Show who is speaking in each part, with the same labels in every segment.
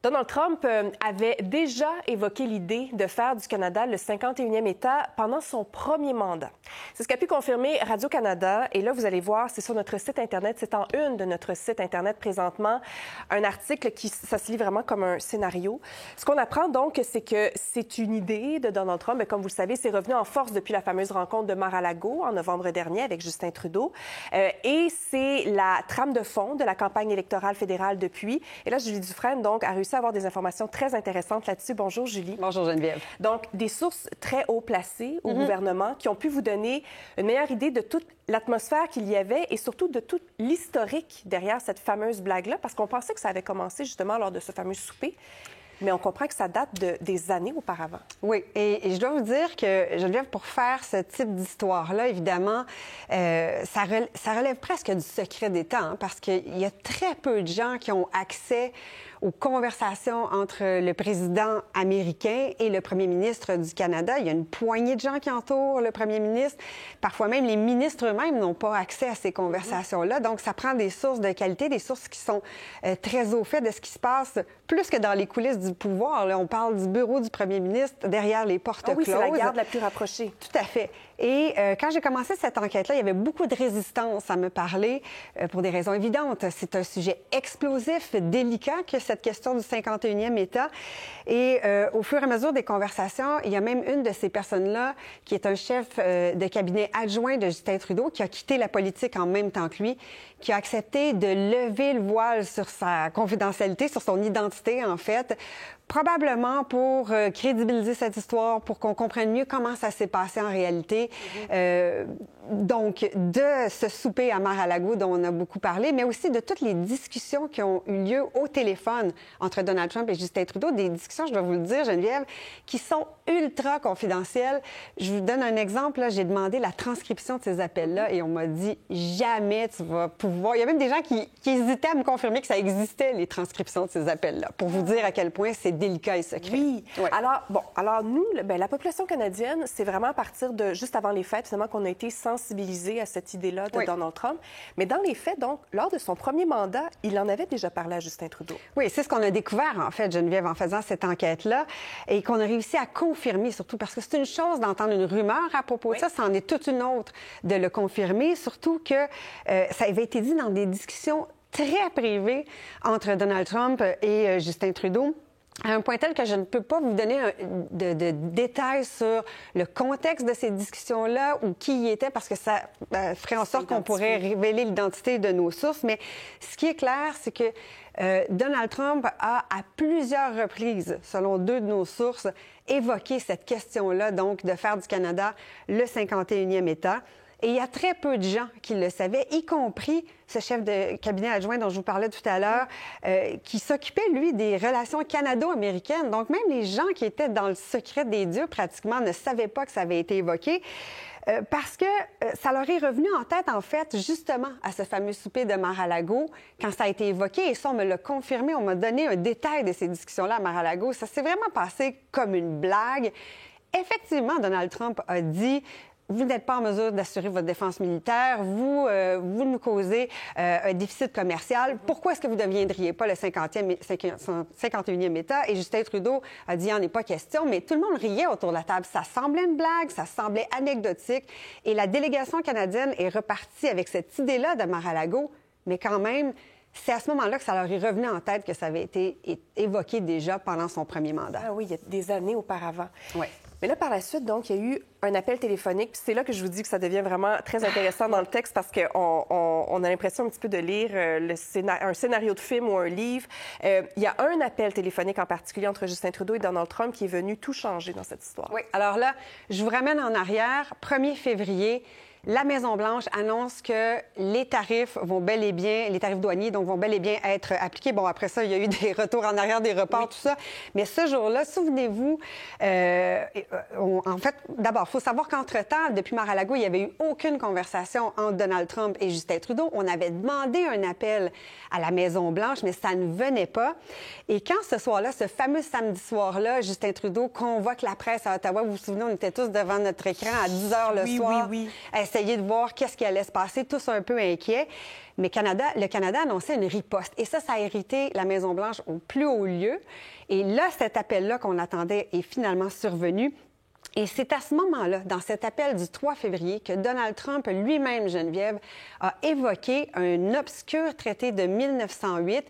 Speaker 1: Donald Trump avait déjà évoqué l'idée de faire du Canada le 51e État pendant son premier mandat. C'est ce qu'a pu confirmer Radio-Canada. Et là, vous allez voir, c'est sur notre site Internet, c'est en une de notre site Internet présentement, un article ça se lit vraiment comme un scénario. Ce qu'on apprend donc, c'est que c'est une idée de Donald Trump. Mais comme vous le savez, c'est revenu en force depuis la fameuse rencontre de Mar-a-Lago en novembre dernier avec Justin Trudeau. Et c'est la trame de fond de la campagne électorale fédérale depuis. Et là, Julie Dufresne, donc, a réussi à avoir des informations très intéressantes là-dessus. Bonjour, Julie.
Speaker 2: Bonjour, Geneviève.
Speaker 1: Donc, des sources très haut placées au gouvernement qui ont pu vous donner une meilleure idée de toute l'atmosphère qu'il y avait et surtout de tout l'historique derrière cette fameuse blague-là, parce qu'on pensait que ça avait commencé justement lors de ce fameux souper. Mais on comprend que ça date des années auparavant.
Speaker 2: Oui, et je dois vous dire que, Geneviève, pour faire ce type d'histoire-là, évidemment, ça relève presque du secret d'État, hein, parce qu'il y a très peu de gens qui ont accès aux conversations entre le président américain et le premier ministre du Canada. Il y a une poignée de gens qui entourent le premier ministre. Parfois même, les ministres eux-mêmes n'ont pas accès à ces conversations-là. Donc, ça prend des sources de qualité, des sources qui sont très au fait de ce qui se passe, plus que dans les coulisses du pouvoir. Là, on parle du bureau du premier ministre derrière les portes closes.
Speaker 1: Oui, c'est la garde la plus rapprochée.
Speaker 2: Tout à fait. Et quand j'ai commencé cette enquête-là, il y avait beaucoup de résistance à me parler pour des raisons évidentes. C'est un sujet explosif, délicat, que cette question du 51e État. Et au fur et à mesure des conversations, il y a même une de ces personnes-là qui est un chef de cabinet adjoint de Justin Trudeau qui a quitté la politique en même temps que lui, qui a accepté de lever le voile sur sa confidentialité, sur son identité, en fait, probablement pour crédibiliser cette histoire, pour qu'on comprenne mieux comment ça s'est passé en réalité. Donc, de ce souper à Mar-a-Lago dont on a beaucoup parlé, mais aussi de toutes les discussions qui ont eu lieu au téléphone entre Donald Trump et Justin Trudeau, des discussions, je dois vous le dire, Geneviève, qui sont ultra confidentielles. Je vous donne un exemple. J'ai demandé la transcription de ces appels-là et on m'a dit « Jamais tu vas pouvoir... » Il y a même des gens qui hésitaient à me confirmer que ça existait, les transcriptions de ces appels-là, pour vous dire à quel point c'est délicat et secret.
Speaker 1: Oui.
Speaker 2: Ouais.
Speaker 1: Alors nous, la population canadienne, c'est vraiment à partir de juste avant les fêtes, finalement, qu'on a été sensibilisés à cette idée-là de Donald Trump. Mais dans les faits, donc, lors de son premier mandat, il en avait déjà parlé à Justin Trudeau.
Speaker 2: Oui, c'est ce qu'on a découvert, en fait, Geneviève, en faisant cette enquête-là, et qu'on a réussi à confirmer, surtout parce que c'est une chose d'entendre une rumeur à propos de ça, c'en est toute une autre de le confirmer, surtout que ça avait été dit dans des discussions très privées entre Donald Trump et Justin Trudeau, à un point tel que je ne peux pas vous donner de détails sur le contexte de ces discussions-là ou qui y était, parce que ça ferait en sorte qu'on pourrait révéler l'identité de nos sources. Mais ce qui est clair, c'est que Donald Trump a, à plusieurs reprises, selon deux de nos sources, évoqué cette question-là, donc de faire du Canada le 51e État. Et il y a très peu de gens qui le savaient, y compris ce chef de cabinet adjoint dont je vous parlais tout à l'heure, qui s'occupait, lui, des relations canado-américaines. Donc, même les gens qui étaient dans le secret des dieux, pratiquement, ne savaient pas que ça avait été évoqué. Parce que ça leur est revenu en tête, en fait, justement, à ce fameux souper de Mar-a-Lago, quand ça a été évoqué. Et ça, on me l'a confirmé, on m'a donné un détail de ces discussions-là à Mar-a-Lago. Ça s'est vraiment passé comme une blague. Effectivement, Donald Trump a dit... Vous n'êtes pas en mesure d'assurer votre défense militaire. Vous nous causez un déficit commercial. Pourquoi est-ce que vous ne deviendriez pas le 51e État? Et Justin Trudeau a dit, il n'en est pas question. Mais tout le monde riait autour de la table. Ça semblait une blague, ça semblait anecdotique. Et la délégation canadienne est repartie avec cette idée-là de Mar-a-Lago. Mais quand même, c'est à ce moment-là que ça leur est revenu en tête que ça avait été évoqué déjà pendant son premier mandat.
Speaker 1: Ah oui, il y a des années auparavant.
Speaker 2: Oui.
Speaker 1: Mais là, par la suite, donc, il y a eu un appel téléphonique. Puis c'est là que je vous dis que ça devient vraiment très intéressant dans le texte parce qu'on a l'impression un petit peu de lire un scénario de film ou un livre. Il y a un appel téléphonique en particulier entre Justin Trudeau et Donald Trump qui est venu tout changer dans cette histoire.
Speaker 2: Oui. Alors là, je vous ramène en arrière. 1er février, la Maison-Blanche annonce que les tarifs vont bel et bien, les tarifs douaniers, donc vont bel et bien être appliqués. Bon, après ça, il y a eu des retours en arrière, des reports, tout ça. Mais ce jour-là, souvenez-vous, en fait, d'abord, il faut savoir qu'entre-temps, depuis Mar-a-Lago, il n'y avait eu aucune conversation entre Donald Trump et Justin Trudeau. On avait demandé un appel à la Maison-Blanche, mais ça ne venait pas. Et quand ce soir-là, ce fameux samedi soir-là, Justin Trudeau convoque la presse à Ottawa, vous vous souvenez, on était tous devant notre écran à 10 h le soir.
Speaker 1: Oui.
Speaker 2: essayer de voir qu'est-ce qui allait se passer, tous un peu inquiets. Mais le Canada annonçait une riposte. Et ça a irrité la Maison-Blanche au plus haut lieu. Et là, cet appel-là qu'on attendait est finalement survenu. Et c'est à ce moment-là, dans cet appel du 3 février, que Donald Trump lui-même, Geneviève, a évoqué un obscur traité de 1908,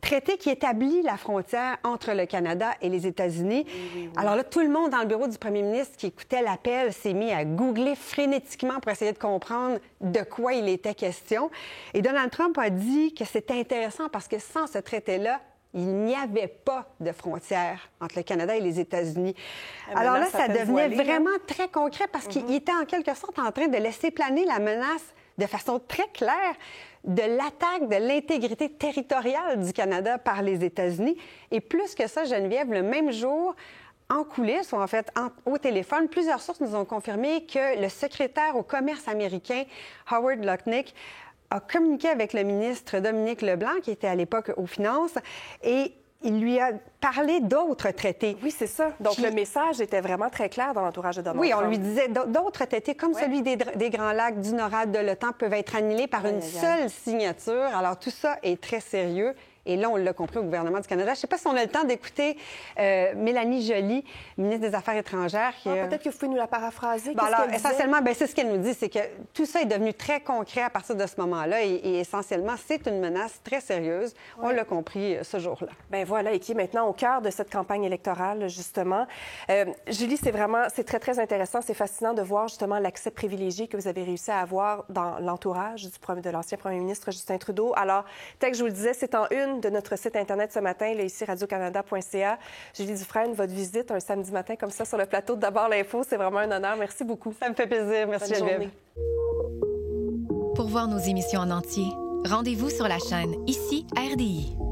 Speaker 2: traité qui établit la frontière entre le Canada et les États-Unis. Oui. Alors là, tout le monde dans le bureau du premier ministre qui écoutait l'appel s'est mis à googler frénétiquement pour essayer de comprendre de quoi il était question. Et Donald Trump a dit que c'était intéressant parce que sans ce traité-là, il n'y avait pas de frontière entre le Canada et les États-Unis. Alors là, ça devenait vraiment très concret parce qu'il était en quelque sorte en train de laisser planer la menace de façon très claire de l'attaque de l'intégrité territoriale du Canada par les États-Unis. Et plus que ça, Geneviève, le même jour, en coulisses, ou en fait au téléphone, plusieurs sources nous ont confirmé que le secrétaire au commerce américain, Howard Lutnick, a communiqué avec le ministre Dominique Leblanc, qui était à l'époque aux Finances, et il lui a parlé d'autres traités.
Speaker 1: Oui, c'est ça. Donc, le message était vraiment très clair dans l'entourage de Donald Trump.
Speaker 2: Oui, on lui disait d'autres traités, comme celui des Grands Lacs, du NORAD, de l'OTAN, peuvent être annulés par une seule signature. Alors, tout ça est très sérieux. Et là, on l'a compris au gouvernement du Canada. Je ne sais pas si on a le temps d'écouter Mélanie Joly, ministre des Affaires étrangères.
Speaker 1: Peut-être que vous pouvez nous la paraphraser.
Speaker 2: Alors, essentiellement, c'est ce qu'elle nous dit, c'est que tout ça est devenu très concret à partir de ce moment-là. Et essentiellement, c'est une menace très sérieuse. On l'a compris ce jour-là.
Speaker 1: Bien voilà, et qui est maintenant au cœur de cette campagne électorale, justement. Julie, c'est très, très intéressant. C'est fascinant de voir, justement, l'accès privilégié que vous avez réussi à avoir dans l'entourage de l'ancien premier ministre Justin Trudeau. Alors, tel que je vous le disais, c'est en une de notre site Internet ce matin, là, ici, radiocanada.ca. Julie Dufresne, votre visite un samedi matin comme ça sur le plateau de D'abord l'info, c'est vraiment un honneur. Merci beaucoup.
Speaker 2: Ça me fait plaisir. Merci, Geneviève.
Speaker 3: Pour voir nos émissions en entier, rendez-vous sur la chaîne Ici RDI.